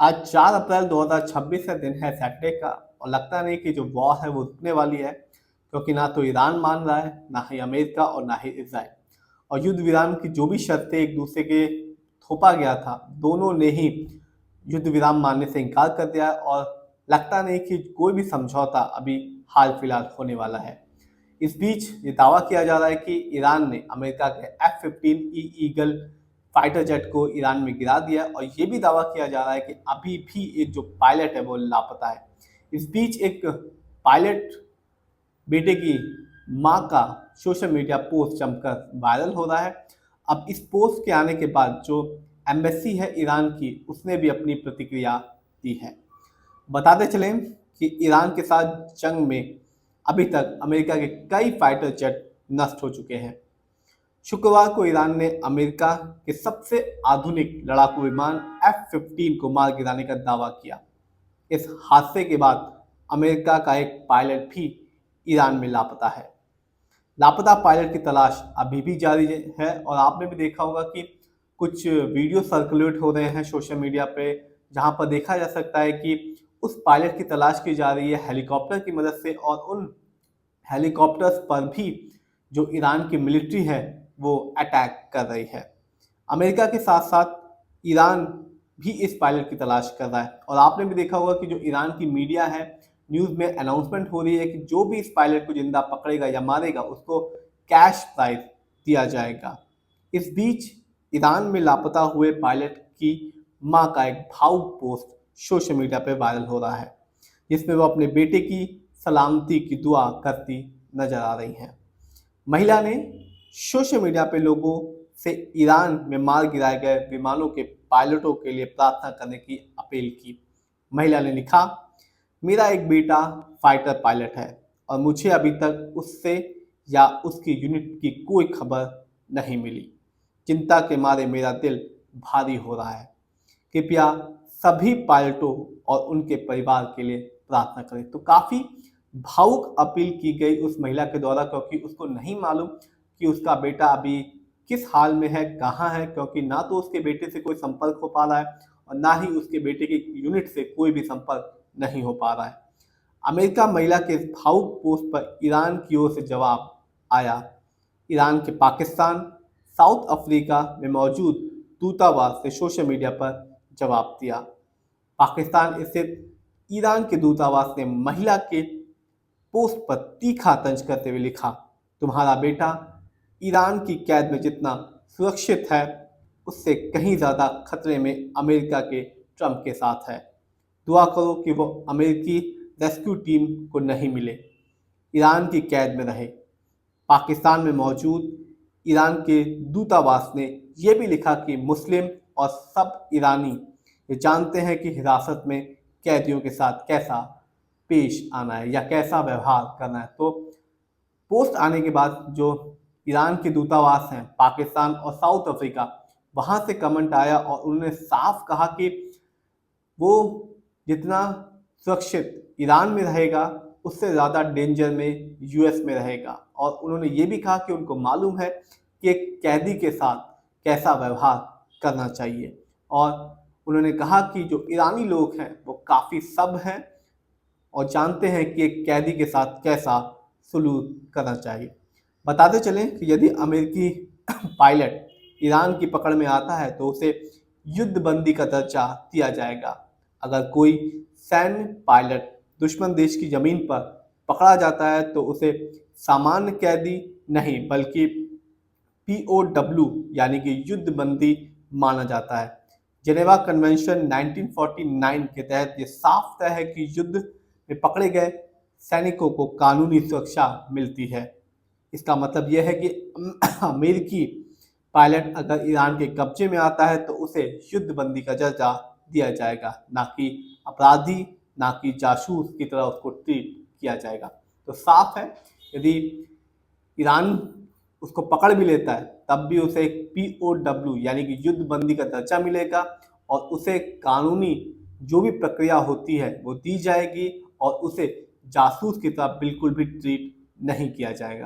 आज 4 अप्रैल 2026 का दिन है, सैटरडे का। और लगता नहीं कि जो वॉर है वो रुकने वाली है, क्योंकि ना तो ईरान मान रहा है, ना ही अमेरिका और ना ही इजराइल। और युद्ध विराम की जो भी शर्तें एक दूसरे के थोपा गया था, दोनों ने ही युद्ध विराम मानने से इनकार कर दिया है। और लगता नहीं कि कोई भी समझौता अभी हाल फिलहाल होने वाला है। इस बीच ये दावा किया जा रहा है कि ईरान ने अमेरिका के F-15E ईगल फाइटर जेट को ईरान में गिरा दिया, और ये भी दावा किया जा रहा है कि अभी भी एक जो पायलट है वो लापता है। इस बीच एक पायलट बेटे की मां का सोशल मीडिया पोस्ट जमकर वायरल हो रहा है। अब इस पोस्ट के आने के बाद जो एम्बेसी है ईरान की, उसने भी अपनी प्रतिक्रिया दी है। बताते चलें कि ईरान के साथ जंग में अभी तक अमेरिका के कई फाइटर जेट नष्ट हो चुके हैं। शुक्रवार को ईरान ने अमेरिका के सबसे आधुनिक लड़ाकू विमान F-15 को मार गिराने का दावा किया। इस हादसे के बाद अमेरिका का एक पायलट भी ईरान में लापता है। लापता पायलट की तलाश अभी भी जारी है, और आपने भी देखा होगा कि कुछ वीडियो सर्कुलेट हो रहे हैं सोशल मीडिया पे, जहां पर देखा जा सकता है कि उस पायलट की तलाश की जा रही है हेलीकॉप्टर की मदद से, और उन हेलीकॉप्टर्स पर भी जो ईरान की मिलिट्री है वो अटैक कर रही है। अमेरिका के साथ साथ ईरान भी इस पायलट की तलाश कर रहा है। और आपने भी देखा होगा कि जो ईरान की मीडिया है, न्यूज़ में अनाउंसमेंट हो रही है कि जो भी इस पायलट को जिंदा पकड़ेगा या मारेगा, उसको कैश प्राइज दिया जाएगा। इस बीच ईरान में लापता हुए पायलट की मां का एक भावुक पोस्ट सोशल मीडिया पर वायरल हो रहा है, जिसमें वो अपने बेटे की सलामती की दुआ करती नजर आ रही हैं। महिला ने सोशल मीडिया पे लोगों से ईरान में मार गिराए गए विमानों के पायलटों के लिए प्रार्थना करने की अपील की। महिला ने लिखा, मेरा एक बेटा फाइटर पायलट है और मुझे अभी तक उससे या उसकी यूनिट की कोई खबर नहीं मिली। चिंता के मारे मेरा दिल भारी हो रहा है। कृपया सभी पायलटों और उनके परिवार के लिए प्रार्थना करें। तो काफ़ी भावुक अपील की गई उस महिला के द्वारा, क्योंकि उसको नहीं मालूम कि उसका बेटा अभी किस हाल में है, कहाँ है, क्योंकि ना तो उसके बेटे से कोई संपर्क हो पा रहा है और ना ही उसके बेटे की यूनिट से कोई भी संपर्क नहीं हो पा रहा है। अमेरिका महिला के इस भावुक पोस्ट पर ईरान की ओर से जवाब आया। ईरान के पाकिस्तान, साउथ अफ्रीका में मौजूद दूतावास ने सोशल मीडिया पर जवाब दिया। पाकिस्तान स्थित ईरान के दूतावास ने महिला के पोस्ट पर तीखा तंज करते हुए लिखा, तुम्हारा बेटा ईरान की कैद में जितना सुरक्षित है, उससे कहीं ज़्यादा खतरे में अमेरिका के ट्रंप के साथ है। दुआ करो कि वो अमेरिकी रेस्क्यू टीम को नहीं मिले, ईरान की कैद में रहे। पाकिस्तान में मौजूद ईरान के दूतावास ने यह भी लिखा कि मुस्लिम और सब ईरानी ये जानते हैं कि हिरासत में कैदियों के साथ कैसा पेश आना है या कैसा व्यवहार करना है। तो पोस्ट आने के बाद जो ईरान के दूतावास हैं पाकिस्तान और साउथ अफ्रीका, वहाँ से कमेंट आया और उन्होंने साफ कहा कि वो जितना सुरक्षित ईरान में रहेगा, उससे ज़्यादा डेंजर में यूएस में रहेगा। और उन्होंने ये भी कहा कि उनको मालूम है कि एक कैदी के साथ कैसा व्यवहार करना चाहिए। और उन्होंने कहा कि जो ईरानी लोग हैं वो काफ़ी सब हैं और जानते हैं कि एक कैदी के साथ कैसा सलूक करना चाहिए। बताते चलें कि यदि अमेरिकी पायलट ईरान की पकड़ में आता है तो उसे युद्ध बंदी का दर्जा दिया जाएगा। अगर कोई सैन्य पायलट दुश्मन देश की ज़मीन पर पकड़ा जाता है तो उसे सामान्य कैदी नहीं बल्कि POW यानी कि युद्ध बंदी माना जाता है। जेनेवा कन्वेंशन 1949 के तहत ये साफ तय है कि युद्ध में पकड़े गए सैनिकों को कानूनी सुरक्षा मिलती है। इसका मतलब यह है कि अमेरिकी पायलट अगर ईरान के कब्जे में आता है तो उसे युद्ध बंदी का दर्जा दिया जाएगा, ना कि अपराधी, ना कि जासूस की तरह उसको ट्रीट किया जाएगा। तो साफ है, यदि ईरान उसको पकड़ भी लेता है तब भी उसे एक POW यानी कि युद्ध बंदी का दर्जा मिलेगा, और उसे कानूनी जो भी प्रक्रिया होती है वो दी जाएगी, और उसे जासूस की तरह बिल्कुल भी ट्रीट नहीं किया जाएगा।